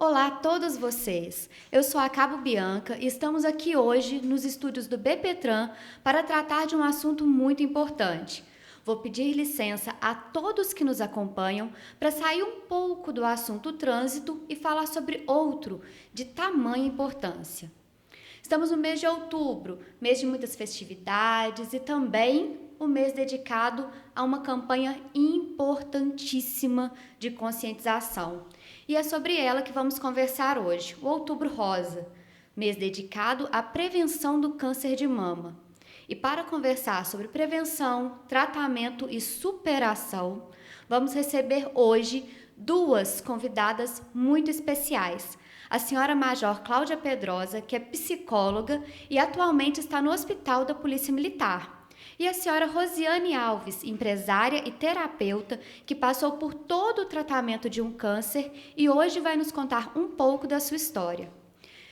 Olá a todos vocês! Eu sou a Cabo Bianca e estamos aqui hoje nos estúdios do BPTran para tratar de um assunto muito importante. Vou pedir licença a todos que nos acompanham para sair um pouco do assunto trânsito e falar sobre outro de tamanha importância. Estamos no mês de outubro, mês de muitas festividades e também o mês dedicado a uma campanha importantíssima de conscientização. E é sobre ela que vamos conversar hoje, o Outubro Rosa, mês dedicado à prevenção do câncer de mama. E para conversar sobre prevenção, tratamento e superação, vamos receber hoje duas convidadas muito especiais. A senhora Major Cláudia Pedrosa, que é psicóloga e atualmente está no Hospital da Polícia Militar. E a senhora Rosiane Alves, empresária e terapeuta, que passou por todo o tratamento de um câncer e hoje vai nos contar um pouco da sua história.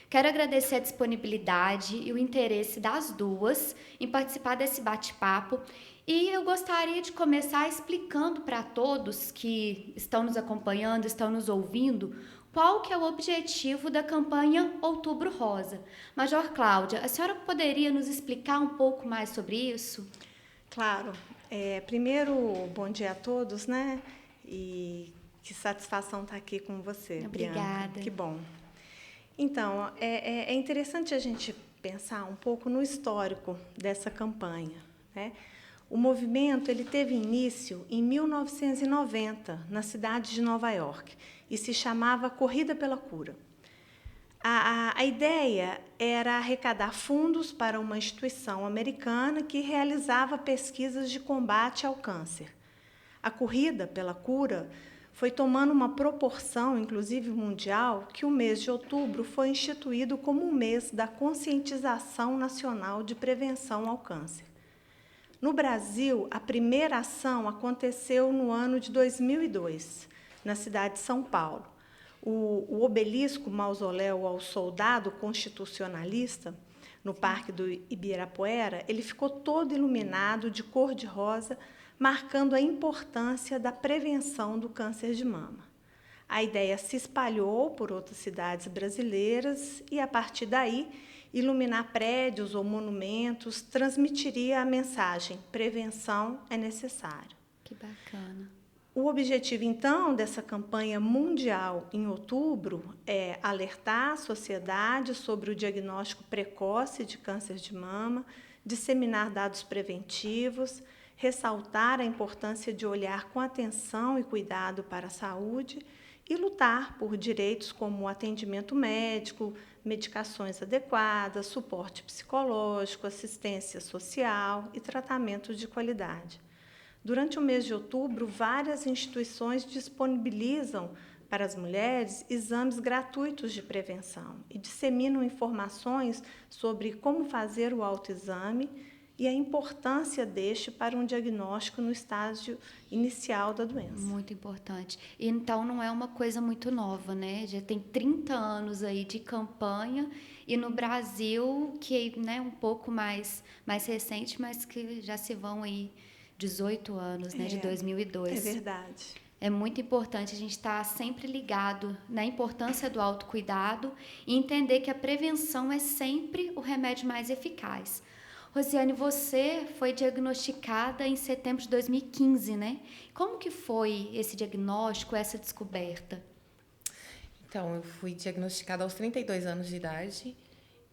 Quero agradecer a disponibilidade e o interesse das duas em participar desse bate-papo e eu gostaria de começar explicando para todos que estão nos acompanhando, estão nos ouvindo, qual que é o objetivo da campanha Outubro Rosa. Major Cláudia, a senhora poderia nos explicar um pouco mais sobre isso? Claro. Primeiro, bom dia a todos, né? E que satisfação estar aqui com você, Obrigada. Bianca. Que bom. Então, é interessante a gente pensar um pouco no histórico dessa campanha, né? O movimento ele teve início em 1990, na cidade de Nova York, e se chamava Corrida pela Cura. A ideia era arrecadar fundos para uma instituição americana que realizava pesquisas de combate ao câncer. A Corrida pela Cura foi tomando uma proporção, inclusive mundial, que o mês de outubro foi instituído como um mês da conscientização nacional de prevenção ao câncer. No Brasil, a primeira ação aconteceu no ano de 2002, na cidade de São Paulo. O obelisco mausoléu ao soldado constitucionalista, no Parque do Ibirapuera, ele ficou todo iluminado de cor-de-rosa, marcando a importância da prevenção do câncer de mama. A ideia se espalhou por outras cidades brasileiras e, a partir daí, iluminar prédios ou monumentos transmitiria a mensagem: prevenção é necessário. Que bacana. O objetivo, então, dessa campanha mundial em outubro é alertar a sociedade sobre o diagnóstico precoce de câncer de mama, disseminar dados preventivos, ressaltar a importância de olhar com atenção e cuidado para a saúde e lutar por direitos como atendimento médico, medicações adequadas, suporte psicológico, assistência social e tratamento de qualidade. Durante o mês de outubro, várias instituições disponibilizam para as mulheres exames gratuitos de prevenção e disseminam informações sobre como fazer o autoexame e a importância deste para um diagnóstico no estágio inicial da doença. Muito importante. E então não é uma coisa muito nova, né? Já tem 30 anos aí de campanha e no Brasil, que é um pouco mais recente, mas que já se vão aí 18 anos, né? De 2002. É verdade. É muito importante a gente estar sempre ligado na importância do autocuidado e entender que a prevenção é sempre o remédio mais eficaz. Rosiane, você foi diagnosticada em setembro de 2015, né? Como que foi esse diagnóstico, essa descoberta? Então, eu fui diagnosticada aos 32 anos de idade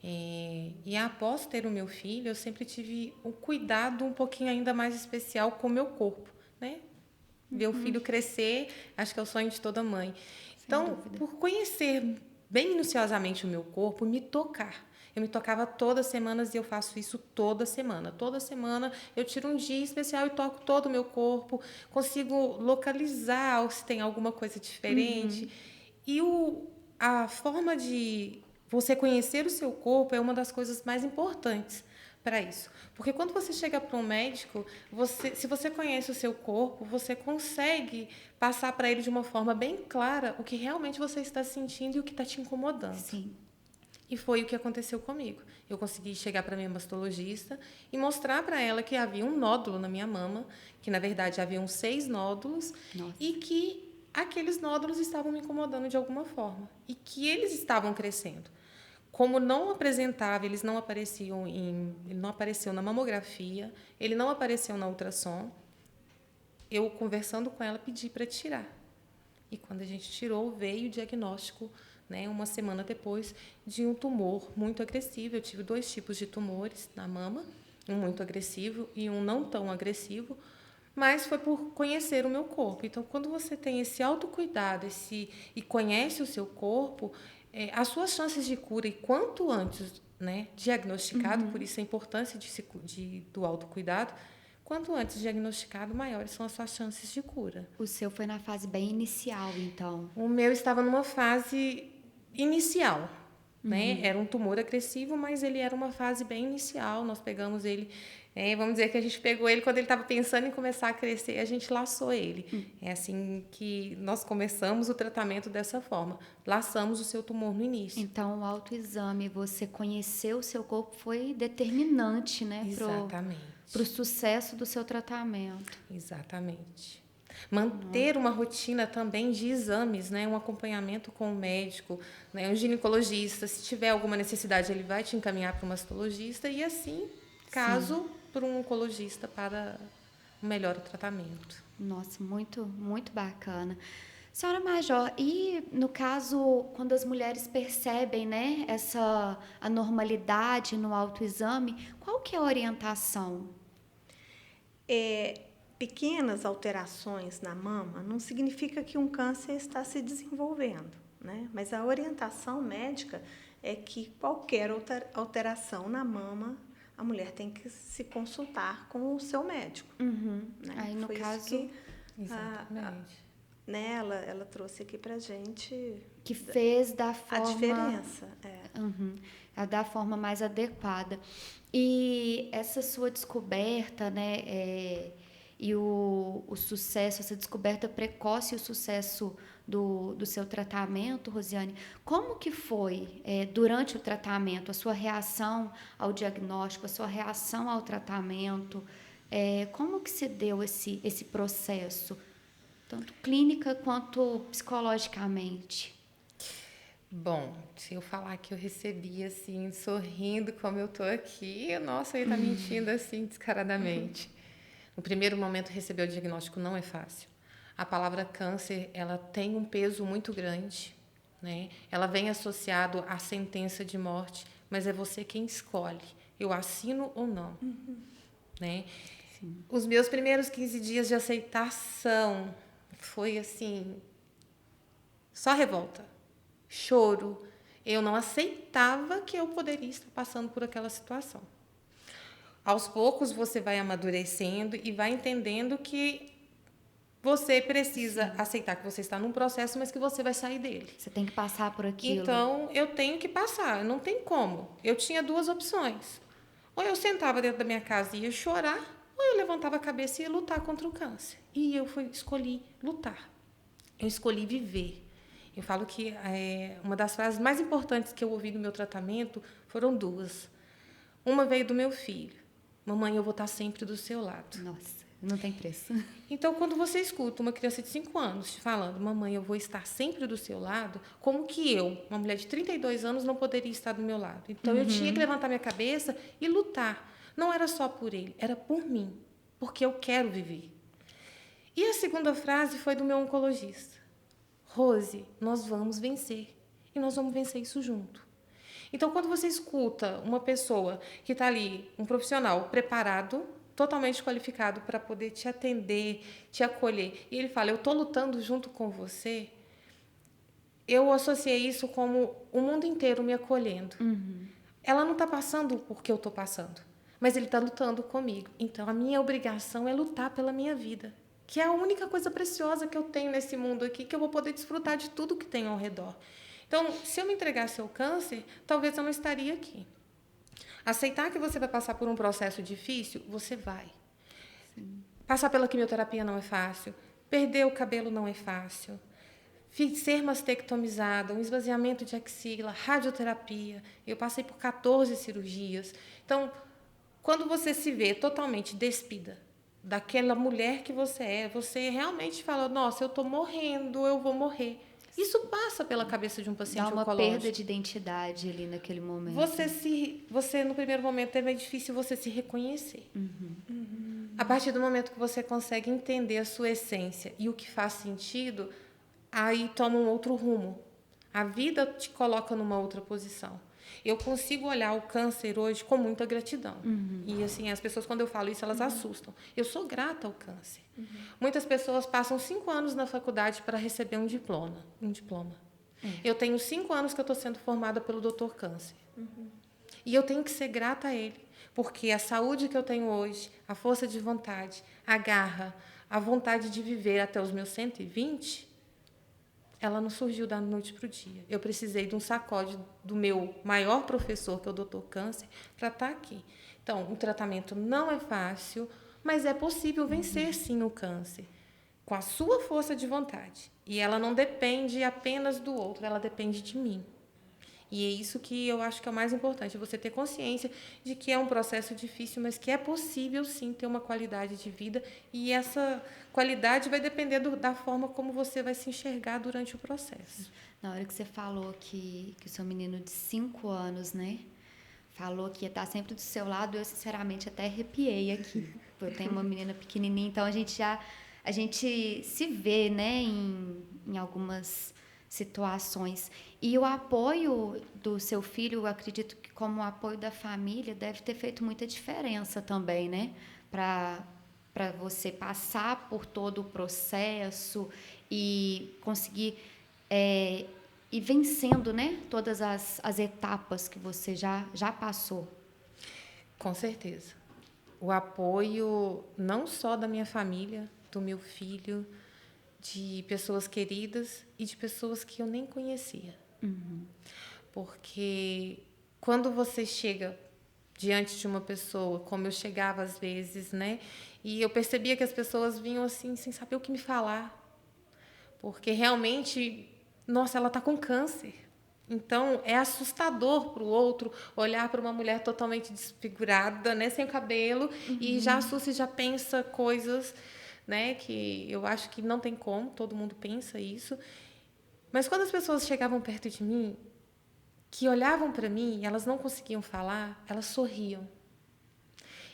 e após ter o meu filho, eu sempre tive um cuidado um pouquinho ainda mais especial com o meu corpo, né? Ver o filho crescer, acho que é o sonho de toda mãe. Então, por conhecer bem minuciosamente o meu corpo, me tocar. Eu me tocava todas as semanas e eu faço isso toda semana. Toda semana eu tiro um dia especial e toco todo o meu corpo, consigo localizar se tem alguma coisa diferente. E a forma de você conhecer o seu corpo é uma das coisas mais importantes para isso. Porque quando você chega para um médico, se você conhece o seu corpo, você consegue passar para ele de uma forma bem clara o que realmente você está sentindo e o que está te incomodando. Sim. E foi o que aconteceu comigo. Eu consegui chegar para a minha mastologista e mostrar para ela que havia um nódulo na minha mama, que, na verdade, haviam 6 nódulos. Nossa. E que aqueles nódulos estavam me incomodando de alguma forma e que eles estavam crescendo. Como não apresentava, ele não apareceu na mamografia, ele não apareceu na ultrassom, eu, conversando com ela, pedi para tirar. E quando a gente tirou, veio o diagnóstico, né, uma semana depois, de um tumor muito agressivo. Eu tive 2 tipos de tumores na mama, um muito agressivo e um não tão agressivo, mas foi por conhecer o meu corpo. Então, quando você tem esse autocuidado e conhece o seu corpo, as suas chances de cura, e quanto antes, né, diagnosticado, por isso a importância do autocuidado, quanto antes diagnosticado, maiores são as suas chances de cura. O seu foi na fase bem inicial, então. O meu estava numa fase inicial, né? Era um tumor agressivo, mas ele era uma fase bem inicial. Nós pegamos ele, vamos dizer que a gente pegou ele quando ele estava pensando em começar a crescer, a gente laçou ele. É assim que nós começamos o tratamento dessa forma. Laçamos o seu tumor no início. Então, o autoexame, você conhecer o seu corpo foi determinante, né? Exatamente. Para o sucesso do seu tratamento. Exatamente. Manter uma rotina também de exames, né? Um acompanhamento com o médico, né? Um ginecologista. Se tiver alguma necessidade, ele vai te encaminhar para um mastologista e assim, caso, para um oncologista para um melhor tratamento. Nossa, muito, muito bacana. Senhora Major, e no caso, quando as mulheres percebem, né, essa anormalidade no autoexame, qual que é a orientação? Pequenas alterações na mama não significa que um câncer está se desenvolvendo, né? Mas a orientação médica é que qualquer alteração na mama, a mulher tem que se consultar com o seu médico. Né? Aí, no Foi caso, isso que Exatamente. né, ela trouxe aqui pra gente que fez da forma... a diferença. Da forma mais adequada. E essa sua descoberta, né, e o sucesso, essa descoberta precoce e o sucesso do seu tratamento, Rosiane, como que foi, durante o tratamento, a sua reação ao diagnóstico, a sua reação ao tratamento? Como que se deu esse processo, tanto clínica quanto psicologicamente? Bom, se eu falar que eu recebi assim, sorrindo como eu tô aqui, nossa, ele tá mentindo assim descaradamente. No primeiro momento, receber o diagnóstico não é fácil. A palavra câncer, ela tem um peso muito grande, né? Ela vem associado à sentença de morte, mas é você quem escolhe. Eu assino ou não, né? Sim. Os meus primeiros 15 dias de aceitação foi assim, só revolta. Choro. Eu não aceitava que eu poderia estar passando por aquela situação. Aos poucos você vai amadurecendo e vai entendendo que você precisa aceitar que você está num processo, mas que você vai sair dele. Você tem que passar por aquilo. Então, eu tenho que passar, não tem como. Eu tinha 2 opções. Ou eu sentava dentro da minha casa e ia chorar, ou eu levantava a cabeça e ia lutar contra o câncer. E eu escolhi lutar. Eu escolhi viver. Eu falo que uma das frases mais importantes que eu ouvi no meu tratamento foram 2. Uma veio do meu filho. Mamãe, eu vou estar sempre do seu lado. Nossa, não tem preço. Então, quando você escuta uma criança de 5 anos te falando, mamãe, eu vou estar sempre do seu lado, como que eu, uma mulher de 32 anos, não poderia estar do meu lado? Então, eu tinha que levantar minha cabeça e lutar. Não era só por ele, era por mim, porque eu quero viver. E a segunda frase foi do meu oncologista. Rose, nós vamos vencer. E nós vamos vencer isso junto. Então, quando você escuta uma pessoa que está ali, um profissional preparado, totalmente qualificado para poder te atender, te acolher, e ele fala, eu estou lutando junto com você, eu associei isso como o mundo inteiro me acolhendo. Ela não está passando porque eu estou passando, mas ele está lutando comigo. Então, a minha obrigação é lutar pela minha vida, que é a única coisa preciosa que eu tenho nesse mundo aqui, que eu vou poder desfrutar de tudo que tem ao redor. Então, se eu me entregasse ao câncer, talvez eu não estaria aqui. Aceitar que você vai passar por um processo difícil, você vai. Sim. Passar pela quimioterapia não é fácil, perder o cabelo não é fácil, ser mastectomizada, um esvaziamento de axila, radioterapia. Eu passei por 14 cirurgias. Então, quando você se vê totalmente despida, daquela mulher que você é. Você realmente fala, nossa, eu estou morrendo, eu vou morrer. Isso passa pela cabeça de um paciente Dá uma oncológico. perda de identidade ali naquele momento. Você no primeiro momento é meio difícil você se reconhecer. A partir do momento que você consegue entender a sua essência e o que faz sentido, aí toma um outro rumo. A vida te coloca numa outra posição. Eu consigo olhar o câncer hoje com muita gratidão. E assim, as pessoas, quando eu falo isso, elas assustam. Eu sou grata ao câncer. Muitas pessoas passam 5 anos na faculdade para receber um diploma. Eu tenho 5 anos que eu estou sendo formada pelo Dr. Câncer. E eu tenho que ser grata a ele. Porque a saúde que eu tenho hoje, a força de vontade, a garra, a vontade de viver até os meus 120, ela não surgiu da noite para o dia. Eu precisei de um sacode do meu maior professor, que é o Dr. Câncer, para estar aqui. Então, o tratamento não é fácil, mas é possível vencer, sim, o câncer, com a sua força de vontade. E ela não depende apenas do outro, ela depende de mim. E é isso que eu acho que é o mais importante, você ter consciência de que é um processo difícil, mas que é possível, sim, ter uma qualidade de vida. E essa qualidade vai depender da forma como você vai se enxergar durante o processo. Na hora que você falou que o seu menino de 5 anos, né, falou que ia estar sempre do seu lado, eu, sinceramente, até arrepiei aqui. Eu tenho uma menina pequenininha, então a gente se vê, né, em algumas situações. E o apoio do seu filho, eu acredito que como o apoio da família, deve ter feito muita diferença também, né? Para você passar por todo o processo e conseguir ir vencendo, né? Todas as etapas que você já passou. Com certeza. O apoio não só da minha família, do meu filho, de pessoas queridas e de pessoas que eu nem conhecia. Porque quando você chega diante de uma pessoa, como eu chegava às vezes, né? E eu percebia que as pessoas vinham assim, sem saber o que me falar. Porque realmente, nossa, ela está com câncer. Então, é assustador para o outro olhar para uma mulher totalmente desfigurada, né, sem cabelo, e já assusta e já pensa coisas, né, que eu acho que não tem como, todo mundo pensa isso. Mas quando as pessoas chegavam perto de mim, que olhavam para mim, elas não conseguiam falar, elas sorriam.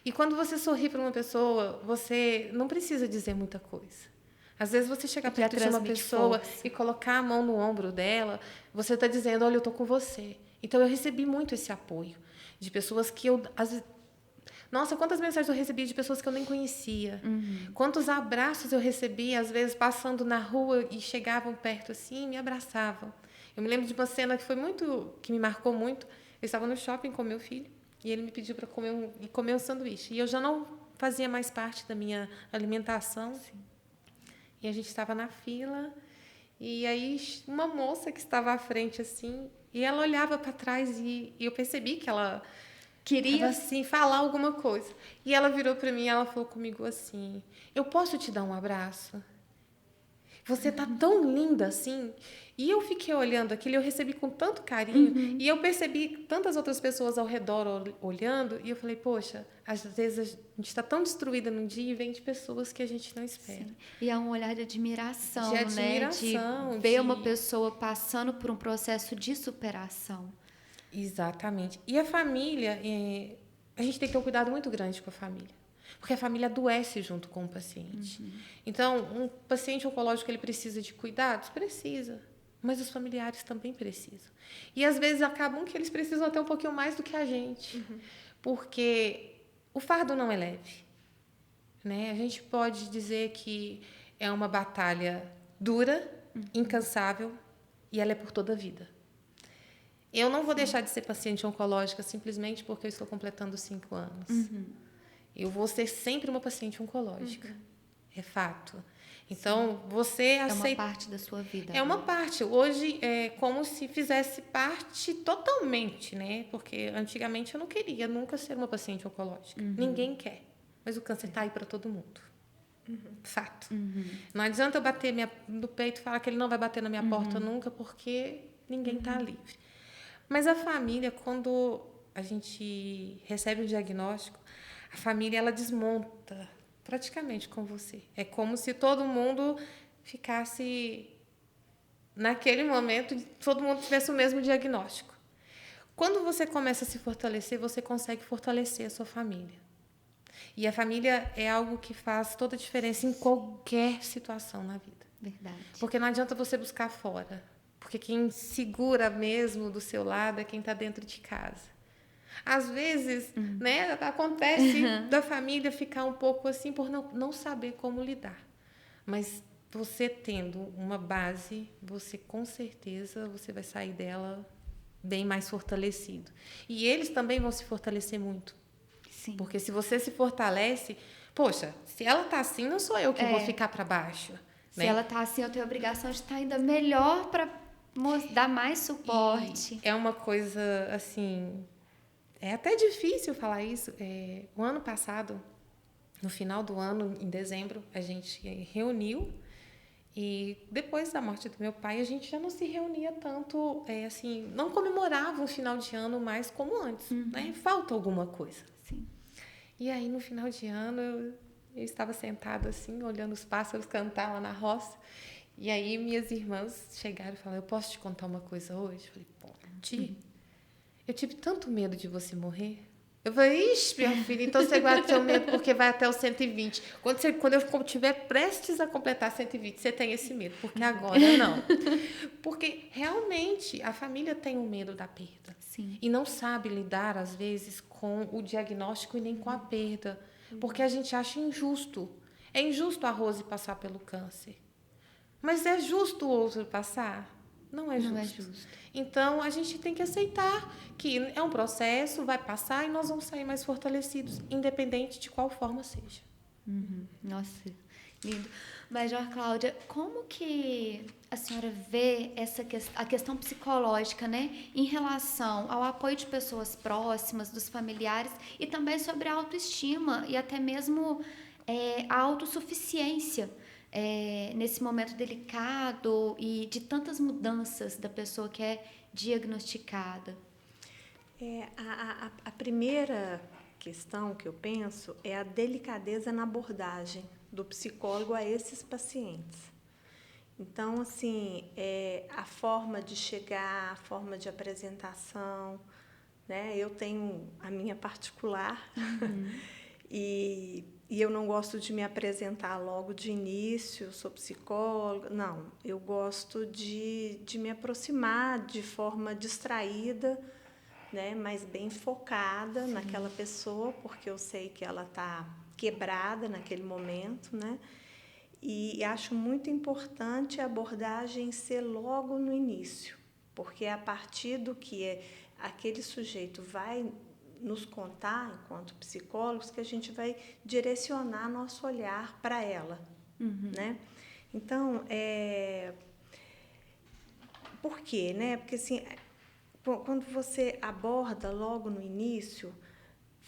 E quando você sorri para uma pessoa, você não precisa dizer muita coisa. Às vezes você chegar perto de uma pessoa e colocar a mão no ombro dela, você está dizendo, olha, eu estou com você. Então, eu recebi muito esse apoio de pessoas que eu... Nossa, quantas mensagens eu recebi de pessoas que eu nem conhecia. Quantos abraços eu recebi, às vezes, passando na rua e chegavam perto assim e me abraçavam. Eu me lembro de uma cena que me marcou muito. Eu estava no shopping com meu filho e ele me pediu para comer um sanduíche. E eu já não fazia mais parte da minha alimentação. Sim. E a gente estava na fila, e aí uma moça que estava à frente, assim, e ela olhava para trás e eu percebi que ela queria assim, falar alguma coisa. E ela virou para mim e ela falou comigo assim, eu posso te dar um abraço? Você tá tão linda assim. E eu fiquei olhando aquilo, eu recebi com tanto carinho, e eu percebi tantas outras pessoas ao redor olhando, e eu falei, poxa, às vezes a gente está tão destruída num dia e vem de pessoas que a gente não espera. Sim. E é um olhar de admiração, né? De ver uma pessoa passando por um processo de superação. Exatamente. E a família, a gente tem que ter um cuidado muito grande com a família. Porque a família adoece junto com o paciente. Então, um paciente oncológico, ele precisa de cuidados? Precisa. Mas os familiares também precisam. E, às vezes, acabam que eles precisam até um pouquinho mais do que a gente. Porque o fardo não é leve. Né? A gente pode dizer que é uma batalha dura, incansável, e ela é por toda a vida. Eu não vou deixar de ser paciente oncológica simplesmente porque eu estou completando 5 anos. Eu vou ser sempre uma paciente oncológica. É fato. Então, você aceita... É uma parte da sua vida. É uma parte. Hoje, é como se fizesse parte totalmente, né? Porque antigamente eu não queria nunca ser uma paciente oncológica. Ninguém quer. Mas o câncer está aí para todo mundo. Fato. Não adianta eu bater no peito e falar que ele não vai bater na minha porta nunca, porque ninguém está livre. Mas a família, quando a gente recebe um diagnóstico, a família, ela desmonta praticamente com você. É como se todo mundo ficasse, naquele momento, todo mundo tivesse o mesmo diagnóstico. Quando você começa a se fortalecer, você consegue fortalecer a sua família. E a família é algo que faz toda a diferença em qualquer situação na vida. Verdade. Porque não adianta você buscar fora. Porque quem segura mesmo do seu lado é quem está dentro de casa. Às vezes, né, acontece da família ficar um pouco assim por não saber como lidar. Mas você tendo uma base, você com certeza você vai sair dela bem mais fortalecido. E eles também vão se fortalecer muito. Sim. Porque se você se fortalece, poxa, se ela está assim, não sou eu que vou ficar para baixo. Se né? ela está assim, eu tenho a obrigação de estar ainda melhor para dar mais suporte. E é uma coisa, assim, é até difícil falar isso. O ano passado, no final do ano, em dezembro, a gente reuniu. E depois da morte do meu pai, a gente já não se reunia tanto, assim, não comemorava um final de ano mais como antes. Né? Falta alguma coisa. Sim. E aí, no final de ano, eu estava sentada assim, olhando os pássaros cantar lá na roça. E aí, minhas irmãs chegaram e falaram, eu posso te contar uma coisa hoje? Eu falei, pode. Eu tive tanto medo de você morrer. Eu falei, ixi, minha filha, então você guarda seu medo porque vai até os 120. Quando eu estiver prestes a completar 120, você tem esse medo, porque agora não. Porque realmente a família tem um medo da perda. Sim. E não sabe lidar, às vezes, com o diagnóstico e nem com a perda. Porque a gente acha injusto. É injusto a Rose passar pelo câncer. Mas é justo o outro passar? Não é justo. Não é justo. Então, a gente tem que aceitar que é um processo, vai passar e nós vamos sair mais fortalecidos, independente de qual forma seja. Nossa, lindo. Major Cláudia, como que a senhora vê a questão psicológica, né, em relação ao apoio de pessoas próximas, dos familiares, e também sobre a autoestima e até mesmo a autossuficiência nesse momento delicado e de tantas mudanças da pessoa que é diagnosticada? A primeira questão que eu penso é a delicadeza na abordagem do psicólogo a esses pacientes. Então, assim, a forma de chegar, a forma de apresentação, né? Eu tenho a minha particular e eu não gosto de me apresentar logo de início, sou psicóloga, não. Eu gosto de me aproximar de forma distraída, né, mas bem focada naquela pessoa, porque eu sei que ela está quebrada naquele momento, né? E acho muito importante a abordagem ser logo no início, porque é a partir do que aquele sujeito vai nos contar, enquanto psicólogos, que a gente vai direcionar nosso olhar para ela, né? Então, por quê, né? Porque, assim, quando você aborda logo no início,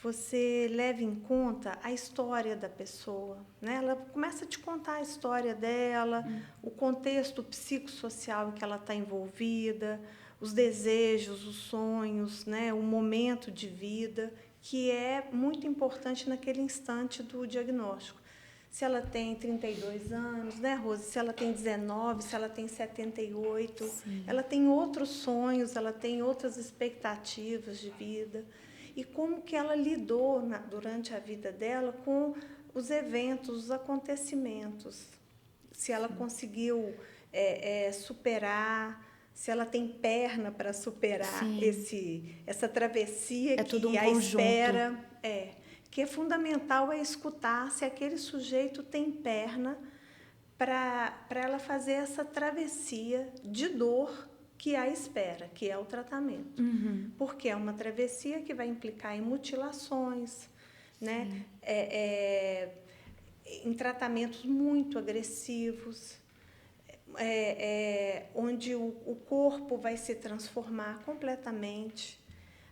você leva em conta a história da pessoa, né? Ela começa a te contar a história dela, o contexto psicossocial em que ela está envolvida, os desejos, os sonhos, né? O momento de vida, que é muito importante naquele instante do diagnóstico. Se ela tem 32 anos, né, Rose? Se ela tem 19, se ela tem 78, Sim. Ela tem outros sonhos, ela tem outras expectativas de vida. E como que ela lidou durante a vida dela com os eventos, os acontecimentos. Se ela conseguiu superar, se ela tem perna para superar essa travessia que tudo um a conjunto. espera. Que é fundamental escutar se aquele sujeito tem perna para ela fazer essa travessia de dor que a espera, que é o tratamento. Porque é uma travessia que vai implicar em mutilações, né? Em tratamentos muito agressivos, onde o corpo vai se transformar completamente.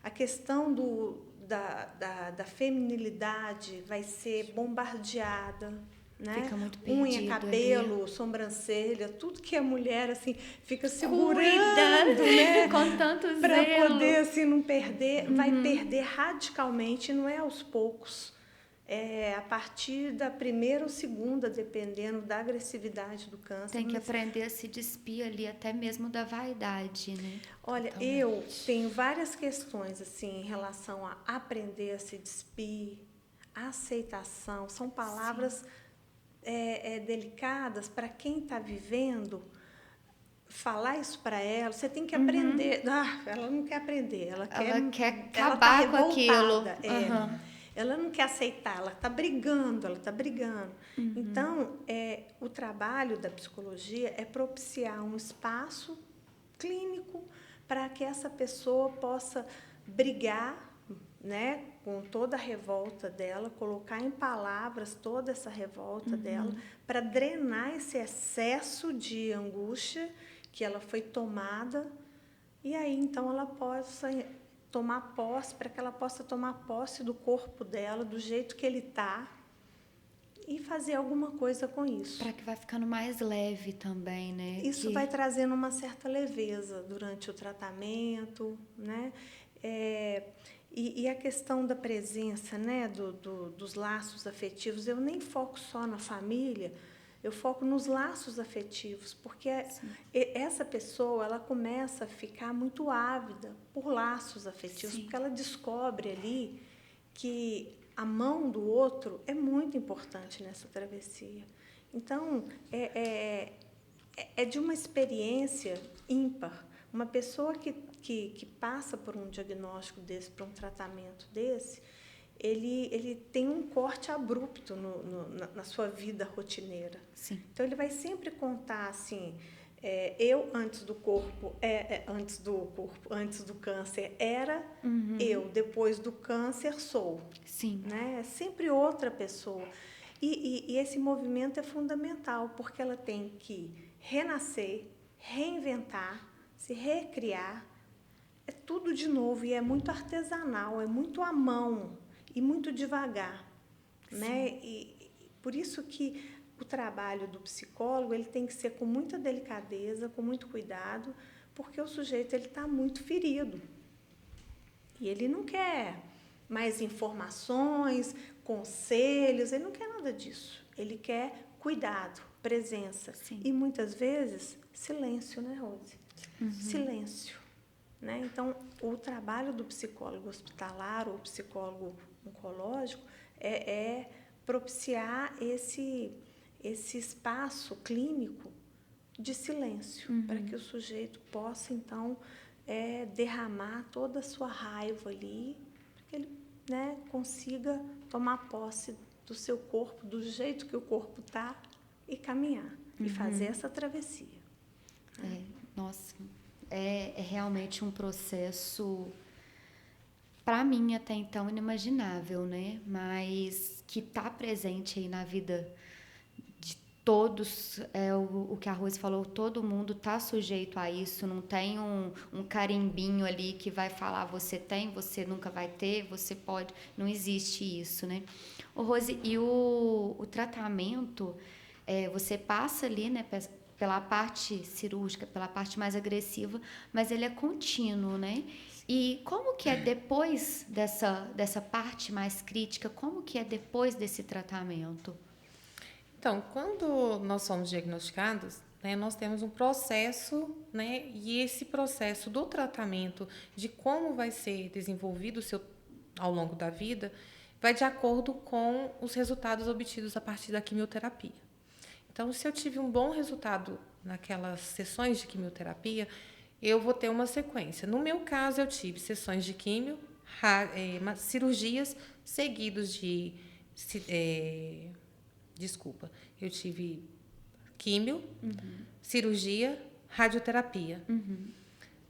A questão da feminilidade vai ser bombardeada, né? Fica muito perdido, unha, cabelo, sobrancelha, tudo que a mulher assim fica segurando, né? Com tanto zelo, para poder assim não perder, vai perder radicalmente, não é aos poucos. a partir da primeira ou segunda, dependendo da agressividade do câncer. Tem que aprender a se despir ali, até mesmo da vaidade, né? Olha, Totalmente. eu tenho várias questões assim em relação a aprender a se despir, aceitação. São palavras delicadas para quem está vivendo. Falar isso para ela, você tem que aprender. Ela não quer aprender, ela quer ela acabar tá com aquilo. Ela não quer aceitar, ela está brigando. Então, o trabalho da psicologia é propiciar um espaço clínico para que essa pessoa possa brigar, né, com toda a revolta dela, colocar em palavras toda essa revolta dela, para drenar esse excesso de angústia que ela foi tomada, e aí então ela possa tomar posse, para que ela possa tomar posse do corpo dela, do jeito que ele está, e fazer alguma coisa com isso. Para que vai ficando mais leve também, né? Isso vai trazendo uma certa leveza durante o tratamento, né? E a questão da presença, né, dos laços afetivos, eu nem foco só na família, eu foco nos laços afetivos, porque essa pessoa ela começa a ficar muito ávida por laços afetivos, porque ela descobre ali que a mão do outro é muito importante nessa travessia. Então, é de uma experiência ímpar. Uma pessoa que passa por um diagnóstico desse, por um tratamento desse, ele tem um corte abrupto na sua vida rotineira. Sim. Então, ele vai sempre contar assim, eu antes do corpo, antes do câncer era eu, depois do câncer sou. Sim. Né? É sempre outra pessoa. E esse movimento é fundamental, porque ela tem que renascer, reinventar, se recriar, é tudo de novo, e é muito artesanal, é muito à mão e muito devagar, né? E por isso que o trabalho do psicólogo ele tem que ser com muita delicadeza, com muito cuidado, porque o sujeito ele está muito ferido e ele não quer mais informações, conselhos, ele não quer nada disso, ele quer cuidado, presença. Sim. E muitas vezes silêncio, né, Rose? Silêncio, né? Então, o trabalho do psicólogo hospitalar ou psicólogo oncológico é propiciar esse espaço clínico de silêncio, para que o sujeito possa, então, derramar toda a sua raiva ali, para que ele, né, consiga tomar posse do seu corpo, do jeito que o corpo está, e caminhar, e fazer essa travessia. Nossa, é realmente um processo, para mim até então, inimaginável, né? Mas que está presente aí na vida de todos, o que a Rose falou, todo mundo está sujeito a isso, não tem um carimbinho ali que vai falar você tem, você nunca vai ter, você pode, não existe isso, né? Ô, Rose, e o tratamento, você passa ali, né, pela parte cirúrgica, pela parte mais agressiva, mas ele é contínuo, né? E como que é depois dessa parte mais crítica, como que é depois desse tratamento? Então, quando nós somos diagnosticados, né, nós temos um processo, né, e esse processo do tratamento, de como vai ser desenvolvido ao longo da vida, vai de acordo com os resultados obtidos a partir da quimioterapia. Então, se eu tive um bom resultado naquelas sessões de quimioterapia, eu vou ter uma sequência. No meu caso, eu tive sessões de químio, cirurgias seguidos de... eu tive químio, cirurgia, radioterapia.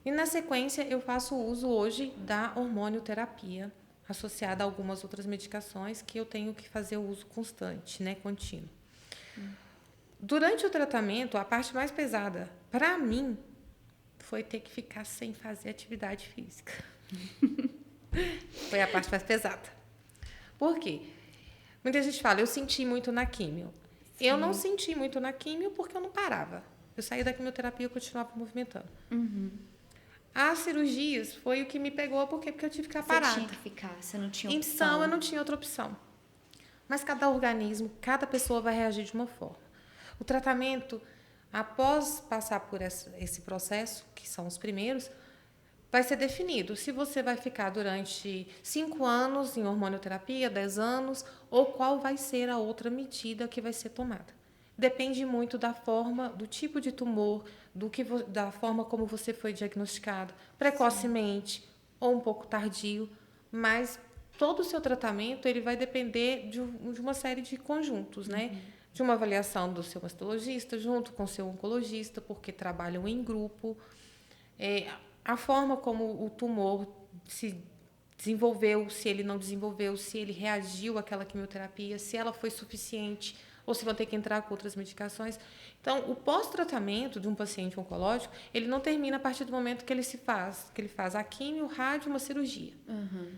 E, na sequência, eu faço uso hoje da hormonioterapia, associada a algumas outras medicações que eu tenho que fazer o uso constante, né, contínuo. Durante o tratamento, a parte mais pesada, para mim, foi ter que ficar sem fazer atividade física. Foi a parte mais pesada. Por quê? Muita gente fala, eu senti muito na químio. Sim. Eu não senti muito na químio porque eu não parava. Eu saí da quimioterapia e continuava movimentando. As cirurgias foi o que me pegou, porque eu tive que ficar parada. Você tinha que ficar, você não tinha opção. Então, eu não tinha outra opção. Mas cada organismo, cada pessoa vai reagir de uma forma. O tratamento, após passar por esse processo, que são os primeiros, vai ser definido se você vai ficar durante 5 anos em hormonioterapia, 10 anos, ou qual vai ser a outra medida que vai ser tomada. Depende muito da forma, do tipo de tumor, da forma como você foi diagnosticado, precocemente ou um pouco tardio, mas todo o seu tratamento ele vai depender de uma série de conjuntos, né? De uma avaliação do seu mastologista junto com o seu oncologista, porque trabalham em grupo. A forma como o tumor se desenvolveu, se ele não desenvolveu, se ele reagiu àquela quimioterapia, se ela foi suficiente ou se vão ter que entrar com outras medicações. Então, o pós-tratamento de um paciente oncológico, ele não termina a partir do momento que ele faz a quimio, o rádio, uma cirurgia.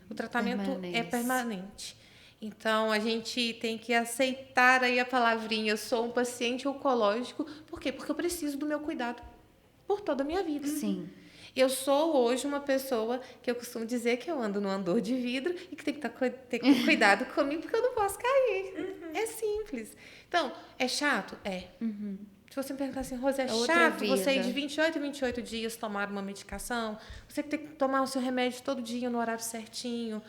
O tratamento é permanente. Então, a gente tem que aceitar aí a palavrinha, eu sou um paciente oncológico. Por quê? Porque eu preciso do meu cuidado por toda a minha vida. Sim. Eu sou hoje uma pessoa que eu costumo dizer que eu ando no andor de vidro e que tem que ter cuidado comigo porque eu não posso cair. É simples. Então, é chato? É. Se você me perguntar assim, Rose, é chato você ir de 28 em 28 dias tomar uma medicação? Você tem que tomar o seu remédio todo dia no horário certinho?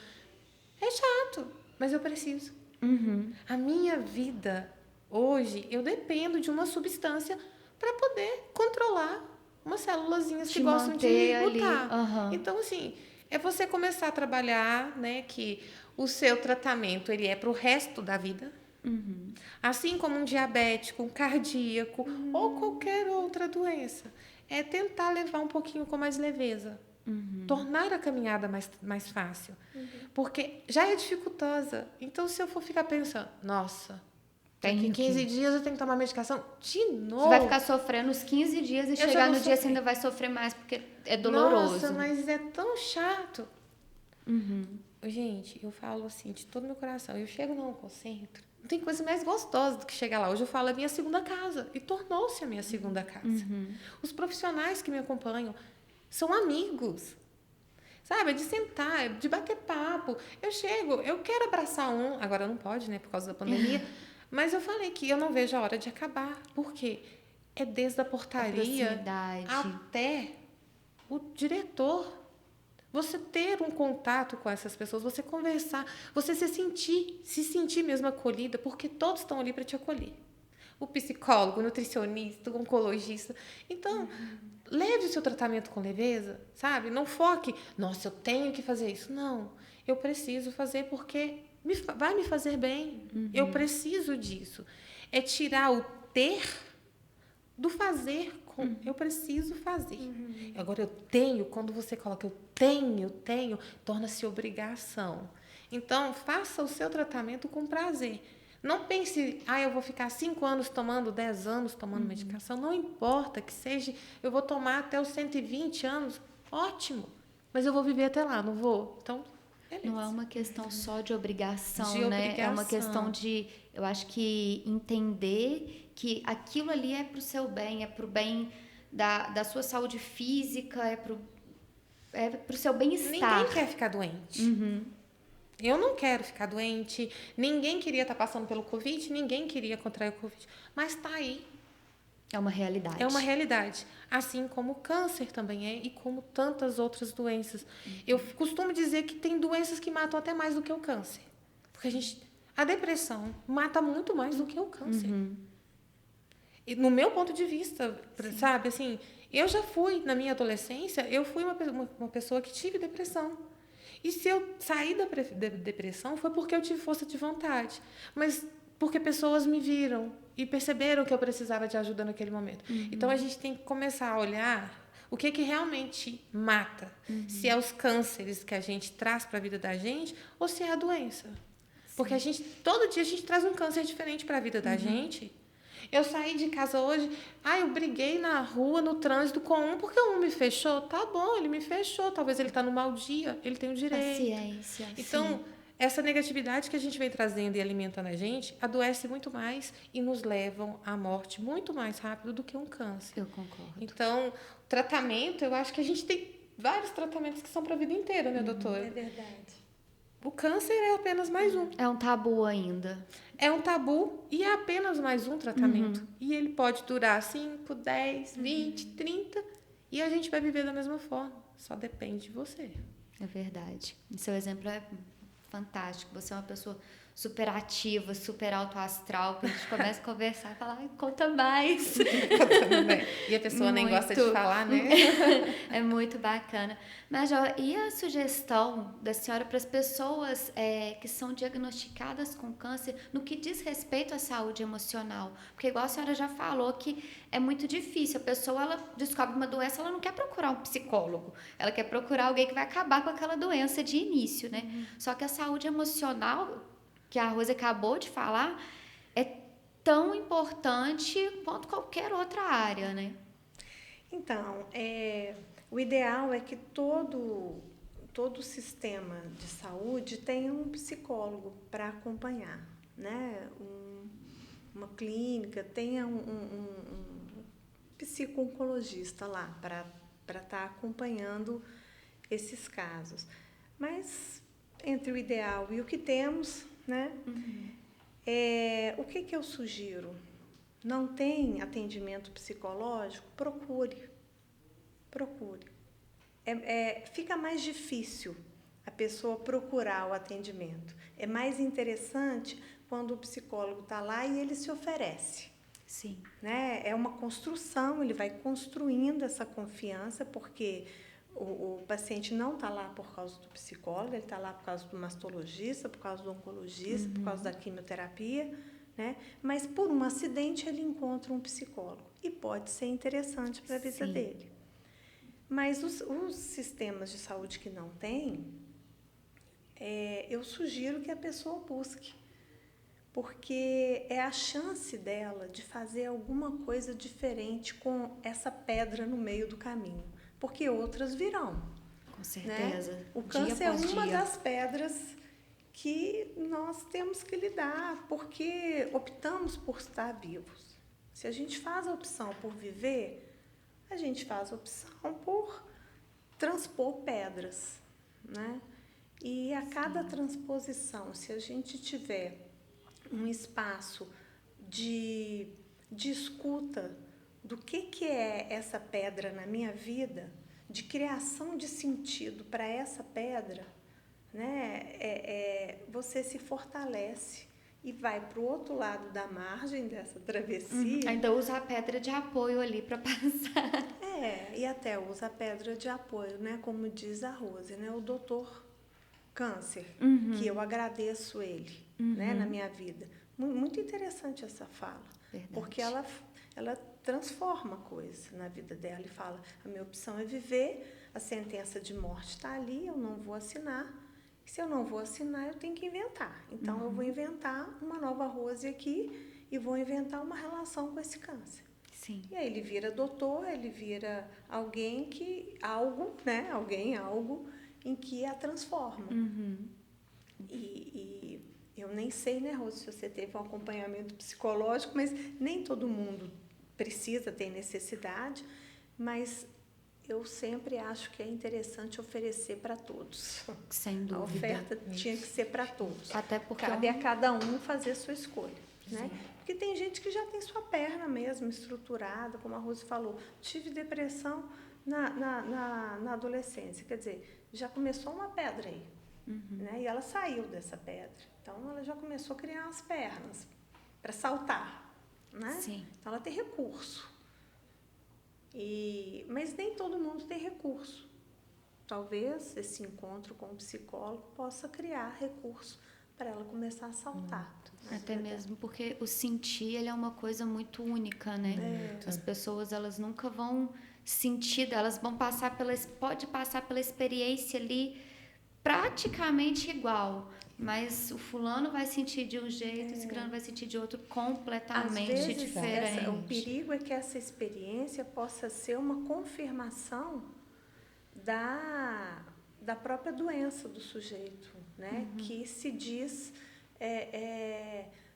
É chato, mas eu preciso. A minha vida, hoje, eu dependo de uma substância para poder controlar umas célulazinhas que gostam de lutar. Então, assim, é você começar a trabalhar, né, que o seu tratamento ele é para o resto da vida. Assim como um diabético, um cardíaco ou qualquer outra doença. É tentar levar um pouquinho com mais leveza. Tornar a caminhada mais fácil. Porque já é dificultosa. Então, se eu for ficar pensando, nossa, daqui 15 dias eu tenho que tomar medicação de novo. Você vai ficar sofrendo os 15 dias e chegar no dia você ainda vai sofrer mais porque é doloroso. Nossa, mas é tão chato. Gente, eu falo assim, de todo meu coração. Eu chego no Oncocentro, não tem coisa mais gostosa do que chegar lá. Hoje eu falo, é minha segunda casa. E tornou-se a minha segunda casa. Os profissionais que me acompanham são amigos. Sabe? É de sentar, é de bater papo. Eu chego, eu quero abraçar um. Agora não pode, né? Por causa da pandemia. Mas eu falei que eu não vejo a hora de acabar. Por quê? É desde a portaria até o diretor. Você ter um contato com essas pessoas, você conversar, você se sentir mesmo acolhida, porque todos estão ali para te acolher. O psicólogo, o nutricionista, o oncologista. Então, leve o seu tratamento com leveza, sabe? Não foque, nossa, eu tenho que fazer isso. Não, eu preciso fazer porque vai me fazer bem. Eu preciso disso. É tirar o ter do fazer. Eu preciso fazer. Agora, eu tenho, quando você coloca eu tenho, torna-se obrigação. Então, faça o seu tratamento com prazer. Não pense, eu vou ficar 5 anos tomando, 10 anos tomando medicação. Não importa que seja, eu vou tomar até os 120 anos, ótimo. Mas eu vou viver até lá, não vou? Então, beleza. Não é uma questão só de obrigação, né? É uma questão de, eu acho que entender que aquilo ali é para o seu bem, é para o bem da sua saúde física, é para o seu bem-estar. Ninguém quer ficar doente. Eu não quero ficar doente. Ninguém queria estar passando pelo Covid, ninguém queria contrair o Covid. Mas está aí. É uma realidade. É uma realidade. Assim como o câncer também é e como tantas outras doenças. Eu costumo dizer que tem doenças que matam até mais do que o câncer. Porque a depressão mata muito mais do que o câncer. E no meu ponto de vista, sabe, assim, eu já fui, na minha adolescência, eu fui uma pessoa que tive depressão. E se eu saí da depressão foi porque eu tive força de vontade. Mas porque pessoas me viram e perceberam que eu precisava de ajuda naquele momento. Então, a gente tem que começar a olhar o que realmente mata. Se é os cânceres que a gente traz para a vida da gente ou se é a doença. Porque todo dia a gente traz um câncer diferente para a vida da gente. Eu saí de casa hoje, eu briguei na rua, no trânsito com um, porque um me fechou. Tá bom, ele me fechou, talvez ele está no mau dia, ele tem o direito. Paciência. Então, essa negatividade que a gente vem trazendo e alimentando a gente, adoece muito mais e nos levam à morte muito mais rápido do que um câncer. Eu concordo. Então, tratamento, eu acho que a gente tem vários tratamentos que são para a vida inteira, né, doutora? É verdade. O câncer é apenas mais um. É um tabu ainda. É um tabu e é apenas mais um tratamento. E ele pode durar 5, 10, 20, 30 e a gente vai viver da mesma forma. Só depende de você. É verdade. E seu exemplo é fantástico. Você é uma pessoa super ativa, super alto astral, que a gente começa a conversar e falar, "Ai, conta mais." Tudo bem. E a pessoa nem gosta de Muito. falar, né? É muito bacana. Mas, ó, e a sugestão da senhora para as pessoas que são diagnosticadas com câncer no que diz respeito à saúde emocional? Porque, igual a senhora já falou, que é muito difícil. A pessoa, ela descobre uma doença, ela não quer procurar um psicólogo. Ela quer procurar alguém que vai acabar com aquela doença de início, né? Só que a saúde emocional, que a Rose acabou de falar, é tão importante quanto qualquer outra área, né? Então, o ideal é que todo sistema de saúde tenha um psicólogo para acompanhar, né? Uma clínica, tenha um psico-oncologista lá para estar acompanhando esses casos. Mas, entre o ideal e o que temos, né? O que eu sugiro? Não tem atendimento psicológico? Procure. Fica mais difícil a pessoa procurar o atendimento. É mais interessante quando o psicólogo está lá e ele se oferece. Sim. Né? É uma construção, ele vai construindo essa confiança, porque o paciente não está lá por causa do psicólogo, ele está lá por causa do mastologista, por causa do oncologista, por causa da quimioterapia, né? Mas por um acidente ele encontra um psicólogo e pode ser interessante para a vida dele. Mas os sistemas de saúde que não têm, eu sugiro que a pessoa busque, porque é a chance dela de fazer alguma coisa diferente com essa pedra no meio do caminho, porque outras virão. Com certeza. Né? O câncer é uma das pedras que nós temos que lidar, porque optamos por estar vivos. Se a gente faz a opção por viver, a gente faz a opção por transpor pedras, né? E a cada transposição, se a gente tiver um espaço de escuta do que é essa pedra na minha vida, de criação de sentido para essa pedra, né? Você se fortalece e vai para o outro lado da margem dessa travessia. Ainda usa a pedra de apoio ali para passar. E até usa a pedra de apoio, né? Como diz a Rose, né? O doutor Câncer, que eu agradeço ele, né? Na minha vida. Muito interessante essa fala, Verdade. porque ela transforma coisa na vida dela e fala, a minha opção é viver, a sentença de morte está ali, eu não vou assinar. Se eu não vou assinar, eu tenho que inventar. Então, eu vou inventar uma nova Rose aqui e vou inventar uma relação com esse câncer. Sim. E aí ele vira doutor, ele vira alguém algo em que a transforma. E eu nem sei, né, Rose, se você teve um acompanhamento psicológico, mas nem todo mundo precisa, tem necessidade, mas eu sempre acho que é interessante oferecer para todos. Sem dúvida. A oferta tinha que ser para todos. Até porque cabe a cada um fazer sua escolha, né? Porque tem gente que já tem sua perna mesmo estruturada, como a Rose falou. Tive depressão na adolescência, quer dizer, já começou uma pedra aí, né? E ela saiu dessa pedra. Então, ela já começou a criar as pernas para saltar, né? Sim. Então, ela tem recurso. Mas nem todo mundo tem recurso. Talvez esse encontro com o psicólogo possa criar recurso para ela começar a saltar. Até mesmo porque o sentir, ele é uma coisa muito única, né? As pessoas, elas nunca vão sentir, elas vão pode passar pela experiência ali praticamente igual, mas o fulano vai sentir de um jeito, o ciclano vai sentir de outro completamente Às vezes, diferente. O perigo é que essa experiência possa ser uma confirmação da própria doença do sujeito, né? Que se diz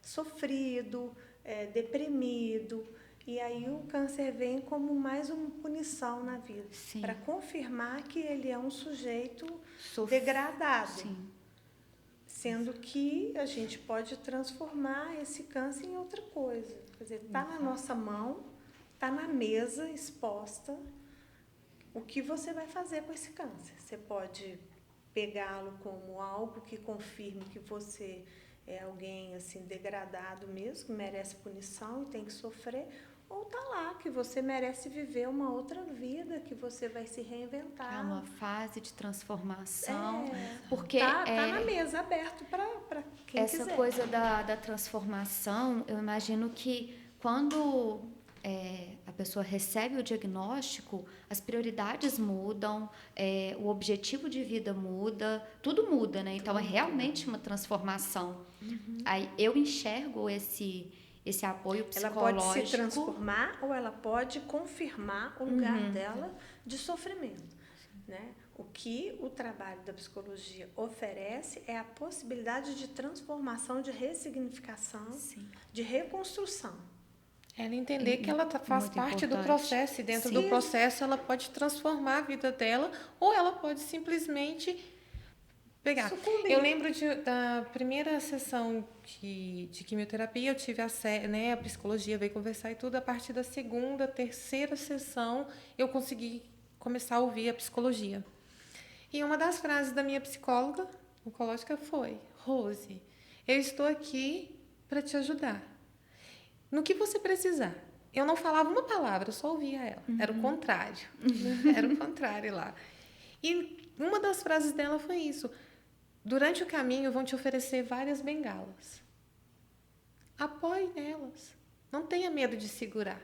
sofrido, deprimido, e aí o câncer vem como mais uma punição na vida, para confirmar que ele é um sujeito degradado. Sim. sendo que a gente pode transformar esse câncer em outra coisa. Quer dizer, está na nossa mão, está na mesa exposta o que você vai fazer com esse câncer. Você pode pegá-lo como algo que confirme que você é alguém assim degradado mesmo, que merece punição e tem que sofrer, ou tá lá que você merece viver uma outra vida, que você vai se reinventar. É uma fase de transformação, É, porque tá na mesa, aberto para quem essa quiser. coisa da transformação, eu imagino que quando a pessoa recebe o diagnóstico, as prioridades mudam, o objetivo de vida muda, tudo muda, né? Então, é realmente uma transformação. Aí eu enxergo esse apoio Ela psicológico. pode se transformar ou ela pode confirmar o lugar dela de sofrimento, né? O que o trabalho da psicologia oferece é a possibilidade de transformação, de ressignificação, Sim. de reconstrução. Ela entender que ela faz muito parte do importante. processo e dentro do processo ela pode transformar a vida dela ou ela pode simplesmente pegar. Sucumbir. Eu lembro da primeira sessão de quimioterapia, eu tive a psicologia veio conversar e tudo. A partir da segunda, terceira sessão, eu consegui começar a ouvir a psicologia. E uma das frases da minha psicóloga oncológica foi: Rose, eu estou aqui para te ajudar. No que você precisar. Eu não falava uma palavra, eu só ouvia ela. Era o contrário. Era o contrário lá. E uma das frases dela foi isso: durante o caminho vão te oferecer várias bengalas. Apoie nelas. Não tenha medo de segurar.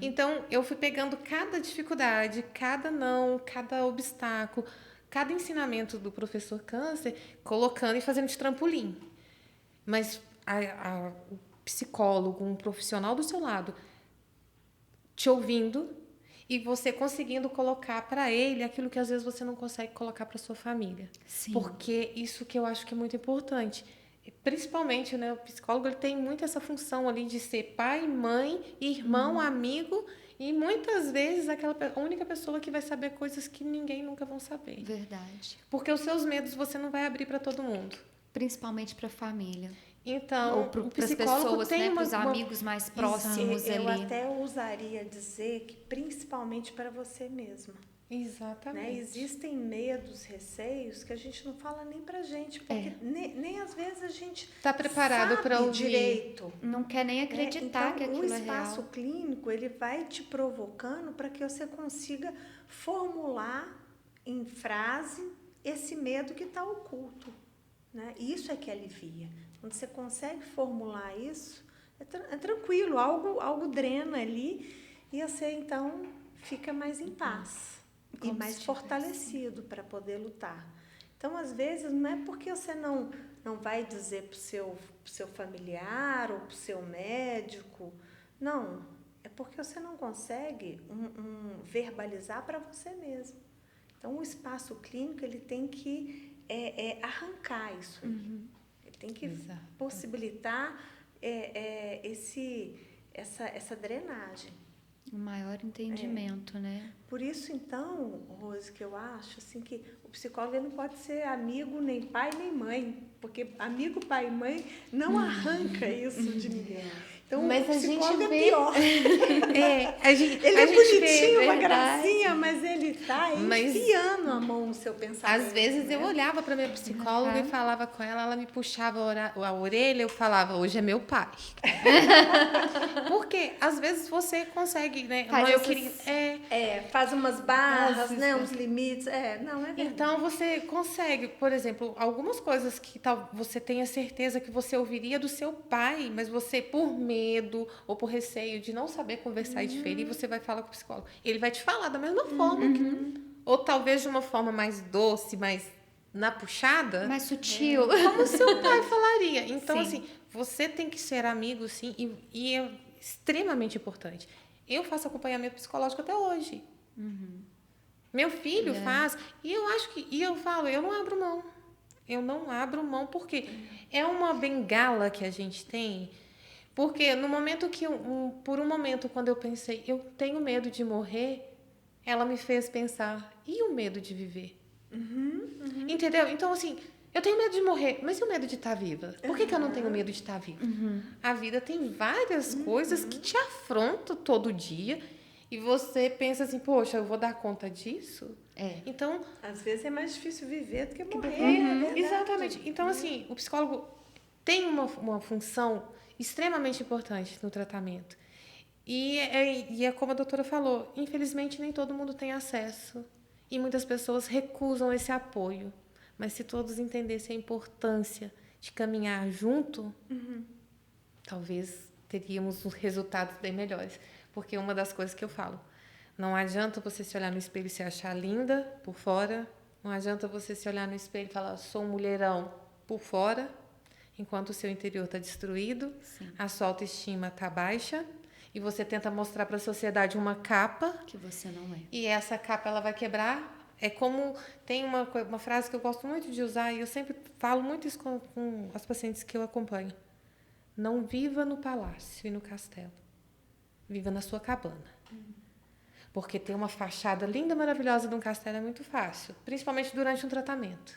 Então, eu fui pegando cada dificuldade, cada não, cada obstáculo, cada ensinamento do professor Câncer, colocando e fazendo de trampolim. Mas o psicólogo, um profissional do seu lado, te ouvindo e você conseguindo colocar para ele aquilo que às vezes você não consegue colocar para sua família. Sim. Porque isso que eu acho que é muito importante. Principalmente, né, o psicólogo ele tem muito essa função ali de ser pai, mãe, irmão, amigo e muitas vezes a única pessoa que vai saber coisas que ninguém nunca vão saber. Verdade. Porque os seus medos você não vai abrir para todo mundo. Principalmente para a família. Então, Ou o para as psicólogo pessoas, tem né, para os amigos mais próximos Eu ali. até ousaria dizer que principalmente para você mesma. Exatamente. Né? Existem medos, receios que a gente não fala nem pra gente, porque nem às vezes a gente Tá preparado para sabe ouvir direito. Não quer nem acreditar Então, que aquilo o é real. espaço clínico ele vai te provocando para que você consiga formular em frase esse medo que está oculto. Né? Isso é que alivia. Quando você consegue formular isso, é tranquilo, algo drena ali e você então fica mais em paz e mais fortalecido para poder lutar. Então, às vezes, não é porque você não vai dizer para o seu familiar ou para o seu médico, não, é porque você não consegue verbalizar para você mesmo. Então, o espaço clínico ele tem que arrancar isso aí. Ele tem que possibilitar essa drenagem. Um maior entendimento, né? Por isso, então, Rose, que eu acho assim, que o psicólogo ele não pode ser amigo nem pai nem mãe, porque amigo, pai e mãe não arranca isso de ninguém. Então, mas o psicólogo a gente vê... é pior. Ele é bonitinho, uma gracinha, mas ele está enfiando a mão no seu pensamento. Às vezes né? eu olhava para minha psicóloga e falava com ela me puxava a orelha, eu falava: hoje é meu pai. Porque às vezes você consegue, né? Faz umas barras, né? Uns limites. Não, é verdade. Então você consegue, por exemplo, algumas coisas que você tenha certeza que você ouviria do seu pai, mas você, por medo ou por receio de não saber conversar e diferir, você vai falar com o psicólogo. Ele vai te falar da mesma forma, ou talvez de uma forma mais doce, mais na puxada. Mais sutil. Como seu pai falaria. Então, Sim. assim, você tem que ser amigo, sim, e é extremamente importante. Eu faço acompanhamento psicológico até hoje. Meu filho faz, e eu falo, eu não abro mão. Eu não abro mão, porque é uma bengala que a gente tem. Porque no momento que, por um momento, quando eu pensei, eu tenho medo de morrer, ela me fez pensar, e o medo de viver? Entendeu? Então, assim, Eu tenho medo de morrer, mas e o medo de estar viva? Por que eu não tenho medo de estar viva? A vida tem várias coisas que te afrontam todo dia e você pensa assim, poxa, eu vou dar conta disso? Então, às vezes é mais difícil viver do que morrer. exatamente. Então, assim, o psicólogo tem uma função extremamente importante no tratamento. E é como a doutora falou, infelizmente nem todo mundo tem acesso. E muitas pessoas recusam esse apoio. Mas se todos entendessem a importância de caminhar junto, talvez teríamos resultados bem melhores. Porque uma das coisas que eu falo, não adianta você se olhar no espelho e se achar linda por fora, não adianta você se olhar no espelho e falar, sou um mulherão por fora, enquanto o seu interior está destruído, a sua autoestima está baixa, e você tenta mostrar para a sociedade uma capa que você não é. E essa capa ela vai quebrar. É como tem uma frase que eu gosto muito de usar e eu sempre falo muito isso com as pacientes que eu acompanho. Não viva no palácio e no castelo. Viva na sua cabana. Porque ter uma fachada linda, maravilhosa de um castelo é muito fácil, principalmente durante um tratamento.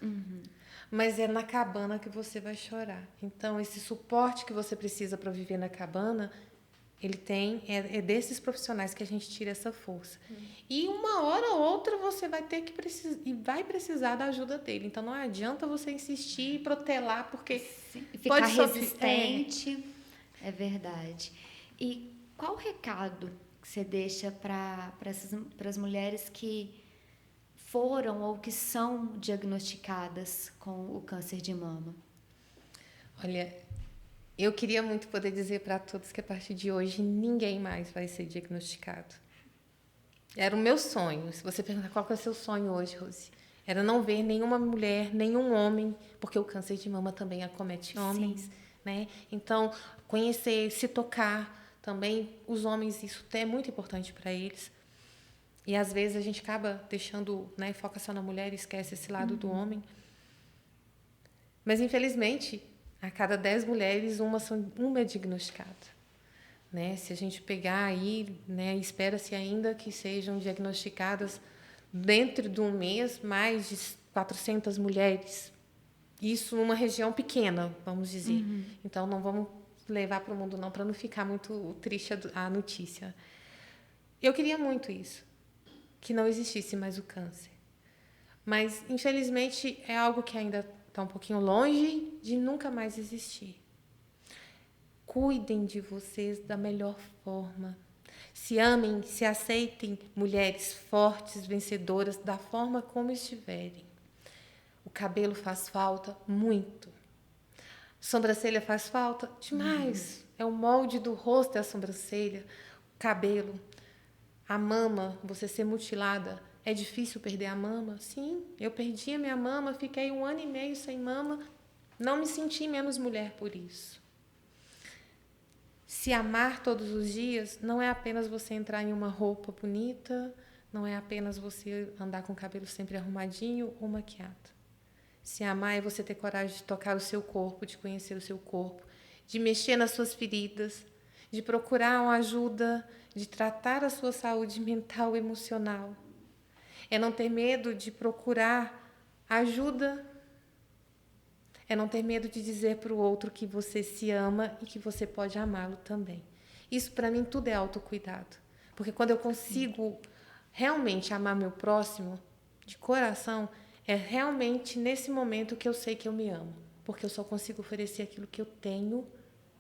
Mas é na cabana que você vai chorar. Então, esse suporte que você precisa para viver na cabana, ele tem, é desses profissionais que a gente tira essa força. E uma hora ou outra você vai ter que vai precisar da ajuda dele. Então, não adianta você insistir e protelar, porque ficar resistente. É verdade. E qual o recado que você deixa para as mulheres que foram ou que são diagnosticadas com o câncer de mama? Olha, eu queria muito poder dizer para todos que a partir de hoje ninguém mais vai ser diagnosticado. Era o meu sonho. Se você perguntar qual que é o seu sonho hoje, Rose, era não ver nenhuma mulher, nenhum homem, porque o câncer de mama também acomete homens, né? Então, conhecer, se tocar também, os homens, isso é muito importante para eles. E às vezes a gente acaba deixando, né, foca só na mulher e esquece esse lado do homem. Mas, infelizmente, a cada 10 mulheres, uma é diagnosticada. Né? Se a gente pegar aí, né, espera-se ainda que sejam diagnosticadas dentro de um mês mais de 400 mulheres. Isso numa região pequena, vamos dizer. Então, não vamos levar para o mundo, não, para não ficar muito triste a notícia. Eu queria muito isso, que não existisse mais o câncer. Mas, infelizmente, é algo que ainda está um pouquinho longe de nunca mais existir. Cuidem de vocês da melhor forma. Se amem, se aceitem mulheres fortes, vencedoras, da forma como estiverem. O cabelo faz falta muito. Sobrancelha faz falta demais. É o molde do rosto, é a sobrancelha, o cabelo. A mama, você ser mutilada. É difícil perder a mama? Sim, eu perdi a minha mama, fiquei 1 ano e meio sem mama. Não me senti menos mulher por isso. Se amar todos os dias não é apenas você entrar em uma roupa bonita, não é apenas você andar com o cabelo sempre arrumadinho ou maquiado. Se amar é você ter coragem de tocar o seu corpo, de conhecer o seu corpo, de mexer nas suas feridas, de procurar uma ajuda, de tratar a sua saúde mental e emocional. É não ter medo de procurar ajuda. É não ter medo de dizer para o outro que você se ama e que você pode amá-lo também. Isso, para mim, tudo é autocuidado. Porque quando eu consigo realmente amar meu próximo, de coração, é realmente nesse momento que eu sei que eu me amo. Porque eu só consigo oferecer aquilo que eu tenho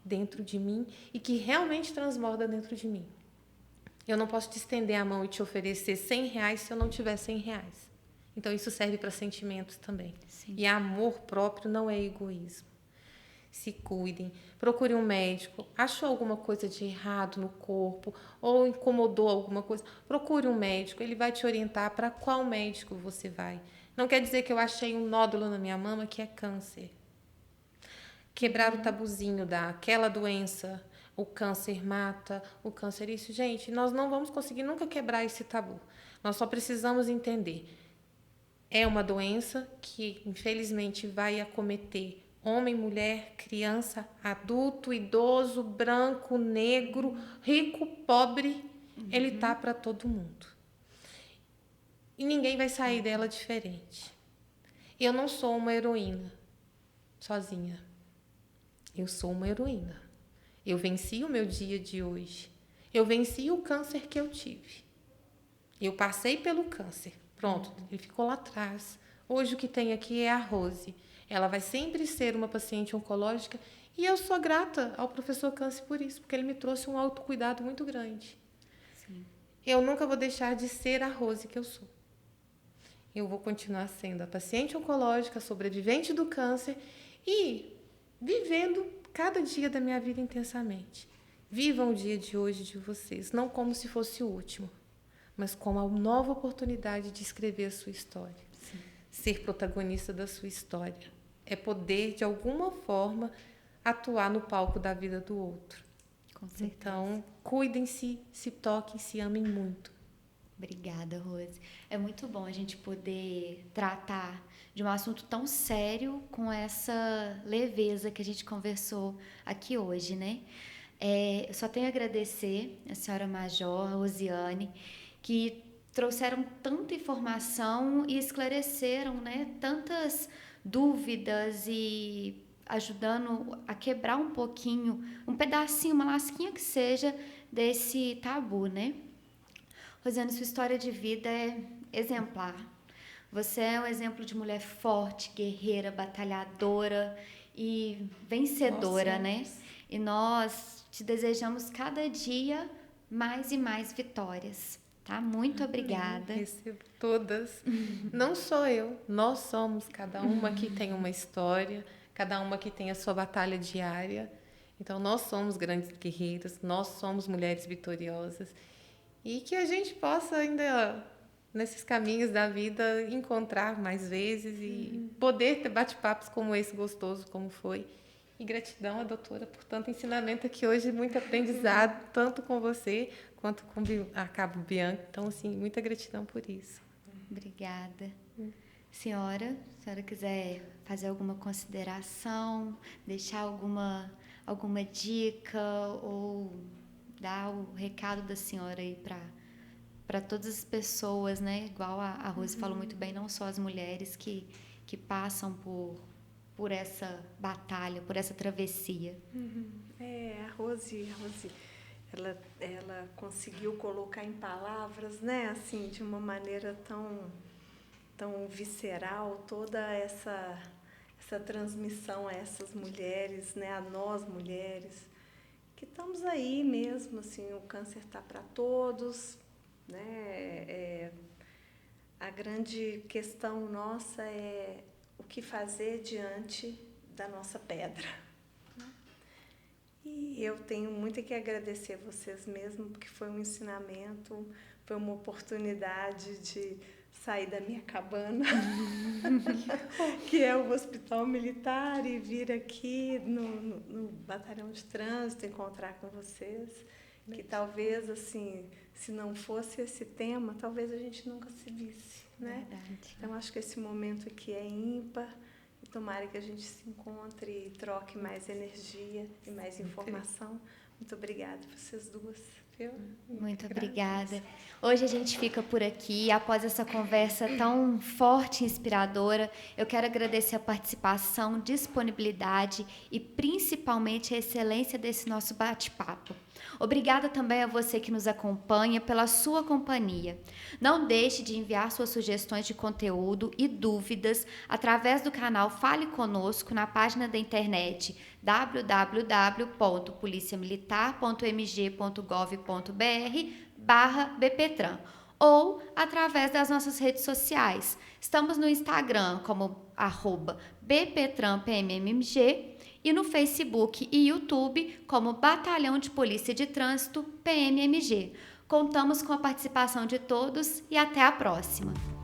dentro de mim e que realmente transborda dentro de mim. Eu não posso te estender a mão e te oferecer R$100 se eu não tiver R$100. Então, isso serve para sentimentos também. Sim. E amor próprio não é egoísmo. Se cuidem, procure um médico. Achou alguma coisa de errado no corpo ou incomodou alguma coisa? Procure um médico, ele vai te orientar para qual médico você vai. Não quer dizer que eu achei um nódulo na minha mama que é câncer. Quebrar o tabuzinho daquela doença, o câncer mata, o câncer isso. Gente, nós não vamos conseguir nunca quebrar esse tabu. Nós só precisamos entender. É uma doença que, infelizmente, vai acometer homem, mulher, criança, adulto, idoso, branco, negro, rico, pobre. Ele está para todo mundo. E ninguém vai sair dela diferente. Eu não sou uma heroína. sozinha. Eu sou uma heroína. Eu venci o meu dia de hoje. Eu venci o câncer que eu tive. Eu passei pelo câncer. Pronto, ele ficou lá atrás. Hoje o que tem aqui é a Rose. Ela vai sempre ser uma paciente oncológica e eu sou grata ao professor Câncer por isso, porque ele me trouxe um autocuidado muito grande. Sim. Eu nunca vou deixar de ser a Rose que eu sou. Eu vou continuar sendo a paciente oncológica, sobrevivente do câncer e vivendo cada dia da minha vida intensamente. Vivam o dia de hoje de vocês, não como se fosse o último, mas como a nova oportunidade de escrever a sua história. Sim. Ser protagonista da sua história. É poder, de alguma forma, atuar no palco da vida do outro. Com certeza. Então, cuidem-se, se toquem, se amem muito. Obrigada, Rose. É muito bom a gente poder tratar de um assunto tão sério com essa leveza que a gente conversou aqui hoje, né? Eu só tenho a agradecer a senhora Major, a Rosiane, que trouxeram tanta informação e esclareceram, né, tantas dúvidas e ajudando a quebrar um pouquinho, um pedacinho, uma lasquinha que seja desse tabu, né? Rosiane, sua história de vida é exemplar. Você é um exemplo de mulher forte, guerreira, batalhadora e vencedora, né? E nós te desejamos cada dia mais e mais vitórias, tá? Muito obrigada. Recebo todas. Não sou eu, nós somos. Cada uma aqui tem uma história, cada uma aqui tem a sua batalha diária. Então, nós somos grandes guerreiras, nós somos mulheres vitoriosas. E que a gente possa ainda, nesses caminhos da vida, encontrar mais vezes e poder ter bate-papos como esse gostoso, como foi. E gratidão à doutora por tanto ensinamento aqui hoje, muito aprendizado, tanto com você quanto com a Cabo Bianca. Então, assim, muita gratidão por isso. Obrigada. Senhora, se a senhora quiser fazer alguma consideração, deixar alguma dica ou dar o recado da senhora aí para todas as pessoas, né? Igual a Rose falou muito bem, não só as mulheres que passam por essa batalha, por essa travessia. A Rose, ela conseguiu colocar em palavras, né? Assim, de uma maneira tão visceral, toda essa transmissão a essas mulheres, né? A nós mulheres, que estamos aí mesmo, assim, o câncer está para todos, né? A grande questão nossa é o que fazer diante da nossa pedra. E eu tenho muito que agradecer a vocês mesmo, porque foi um ensinamento, foi uma oportunidade de sair da minha cabana, que é o Hospital Militar, e vir aqui no Batalhão de Trânsito, encontrar com vocês, que talvez, assim, se não fosse esse tema, talvez a gente nunca se visse, né? Verdade. Então, acho que esse momento aqui é ímpar, e tomara que a gente se encontre e troque mais energia e mais informação. Muito obrigada, vocês duas. Muito obrigada. Hoje a gente fica por aqui. Após essa conversa tão forte e inspiradora, eu quero agradecer a participação, disponibilidade e principalmente a excelência desse nosso bate-papo. Obrigada também a você que nos acompanha pela sua companhia. Não deixe de enviar suas sugestões de conteúdo e dúvidas através do canal Fale Conosco na página da internet www.policiamilitar.mg.gov.br/bptran ou através das nossas redes sociais. Estamos no Instagram como @bptranpmmg e no Facebook e YouTube como Batalhão de Polícia de Trânsito PMMG. Contamos com a participação de todos e até a próxima!